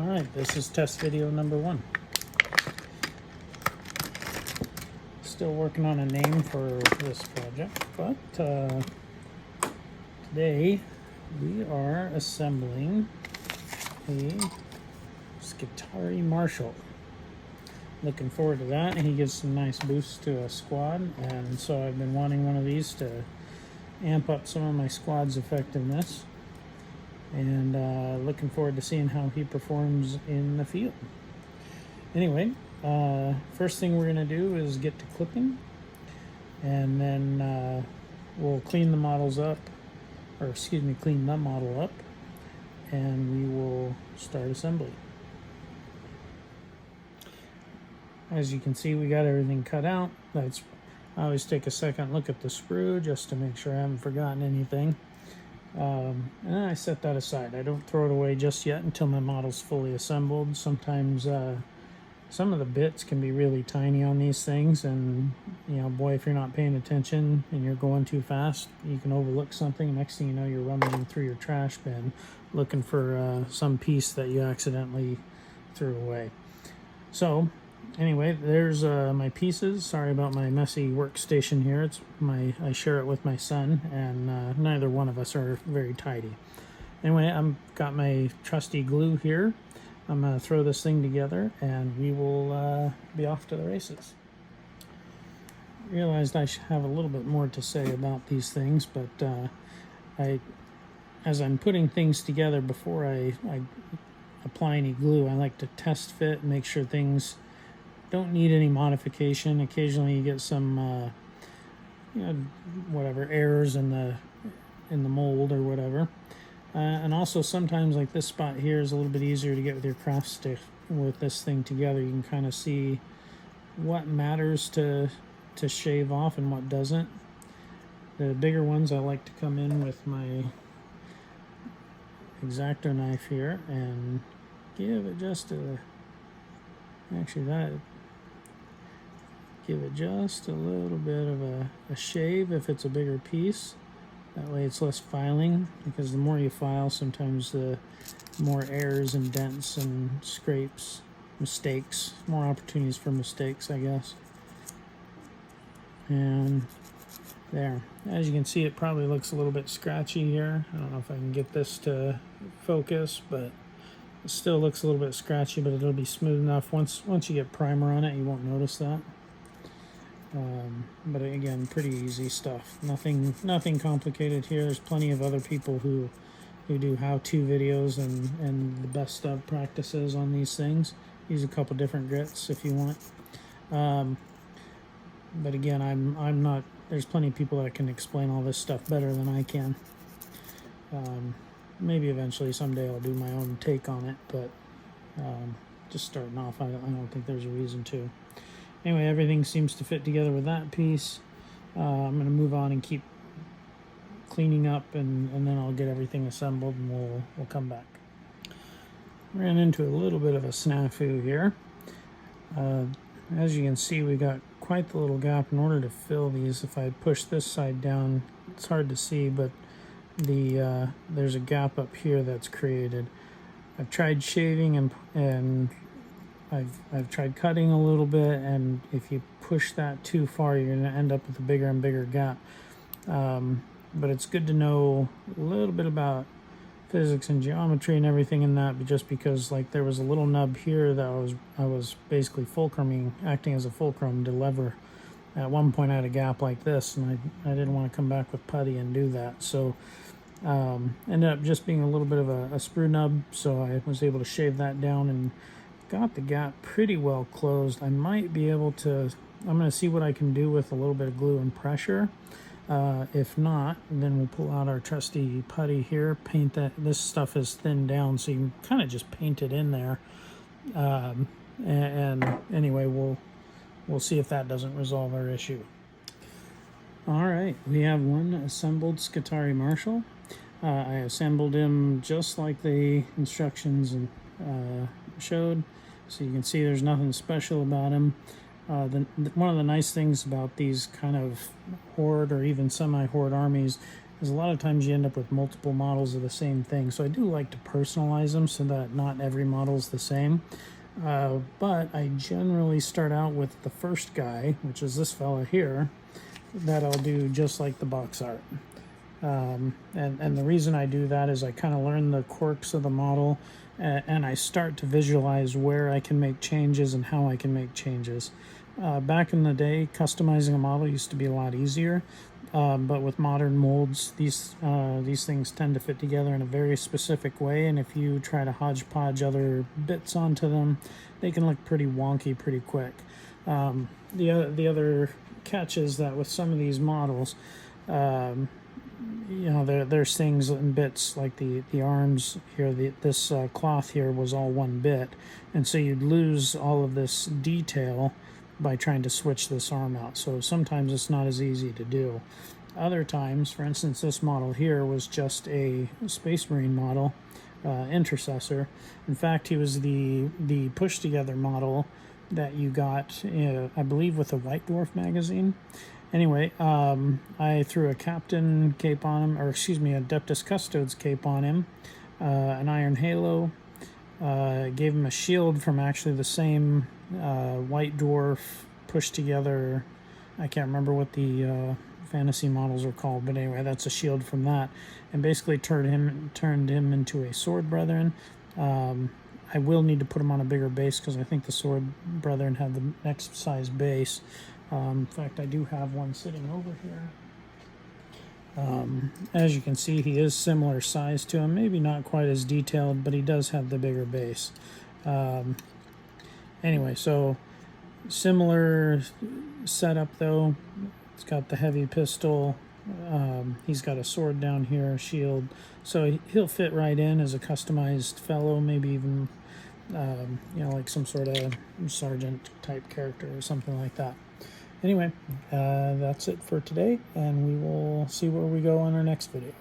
Alright, this is test video number 1. Still working on a name for this project, but today we are assembling a Skitarii Marshal. Looking forward to that. He gives some nice boosts to a squad, and so I've been wanting one of these to amp up some of my squad's effectiveness. And looking forward to seeing how he performs in the field. Anyway, first thing we're going to do is get to clipping, and then we'll clean the models up, or excuse me, clean the model up, and we will start assembly. As you can see, we got everything cut out. I always take a second look at the sprue just to make sure I haven't forgotten anything. And then I set that aside. I don't throw it away just yet until my model's fully assembled. Sometimes some of the bits can be really tiny on these things, and boy, if you're not paying attention and you're going too fast, you can overlook something. Next thing you know, you're running through your trash bin looking for some piece that you accidentally threw away. So anyway, there's my pieces. Sorry about my messy workstation here. I share it with my son, and neither one of us are very tidy. Anyway, I've got my trusty glue here. I'm going to throw this thing together, and we will be off to the races. I realized I should have a little bit more to say about these things, but as I'm putting things together, before I apply any glue, I like to test fit and make sure things don't need any modification. Occasionally you get some whatever errors in the mold or whatever, and also sometimes, like this spot here, is a little bit easier to get with your craft stick. With this thing together, you can kind of see what matters to shave off and what doesn't. The bigger ones, I like to come in with my X-Acto knife here and give it just a give it just a little bit of a shave if it's a bigger piece. That way it's less filing, because the more you file, sometimes the more errors and dents and scrapes, mistakes, more opportunities for mistakes, I guess. And there. As you can see, it probably looks a little bit scratchy here. I don't know if I can get this to focus, but it still looks a little bit scratchy, but it'll be smooth enough. Once you get primer on it, you won't notice that. But again, pretty easy stuff. Nothing complicated here. There's plenty of other people who do how-to videos and the best of practices on these things. Use a couple different grits if you want. But again, I'm not. There's plenty of people that can explain all this stuff better than I can. Maybe eventually someday I'll do my own take on it, but just starting off, I don't think there's a reason to. Anyway, everything seems to fit together with that piece. I'm going to move on and keep cleaning up, and then I'll get everything assembled, and we'll come back. Ran into a little bit of a snafu here. As you can see, we got quite the little gap. In order to fill these, if I push this side down, it's hard to see, but there's a gap up here that's created. I've tried shaving and I've tried cutting a little bit, and if you push that too far, you're going to end up with a bigger and bigger gap. But it's good to know a little bit about physics and geometry and everything in that, but just because, like, there was a little nub here that I was basically fulcruming, acting as a fulcrum to lever. At one point I had a gap like this, and I didn't want to come back with putty and do that, so ended up just being a little bit of a sprue nub, so I was able to shave that down and got the gap pretty well closed. I might be able to, I'm going to see what I can do with a little bit of glue and pressure. If not, then we'll pull out our trusty putty here, paint that. This stuff is thinned down, so you can kind of just paint it in there. And anyway, we'll see if that doesn't resolve our issue. All right, we have one assembled Skitarii Marshal. I assembled him just like the instructions showed, so you can see there's nothing special about him. One of the nice things about these kind of horde or even semi-horde armies is a lot of times you end up with multiple models of the same thing. So I do like to personalize them so that not every model is the same. But I generally start out with the first guy, which is this fella here, that I'll do just like the box art. And the reason I do that is I kind of learn the quirks of the model, and I start to visualize where I can make changes and how I can make changes. Back in the day, customizing a model used to be a lot easier, but with modern molds, these things tend to fit together in a very specific way, and if you try to hodgepodge other bits onto them, they can look pretty wonky pretty quick. The other catch is that with some of these models, you know, there's things and bits like the arms here. This cloth here was all one bit, and so you'd lose all of this detail by trying to switch this arm out. So sometimes it's not as easy to do. Other times, for instance, this model here was just a Space Marine model, Intercessor. In fact, he was the push together model that you got, I believe, with the White Dwarf magazine. Anyway, I threw a captain cape on him, or excuse me, a Adeptus Custodes cape on him, an iron halo, gave him a shield from actually the same White Dwarf pushed together. I can't remember what the fantasy models are called, but anyway, that's a shield from that, and basically turned him into a Sword Brethren. I will need to put him on a bigger base because I think the Sword Brethren have the next size base. In fact, I do have one sitting over here. As you can see, he is similar size to him, maybe not quite as detailed, but he does have the bigger base. Anyway, so similar setup though. It's got the heavy pistol. He's got a sword down here, a shield. So he'll fit right in as a customized fellow, maybe even, you know, like some sort of sergeant type character or something like that. Anyway, that's it for today, and we will see where we go on our next video.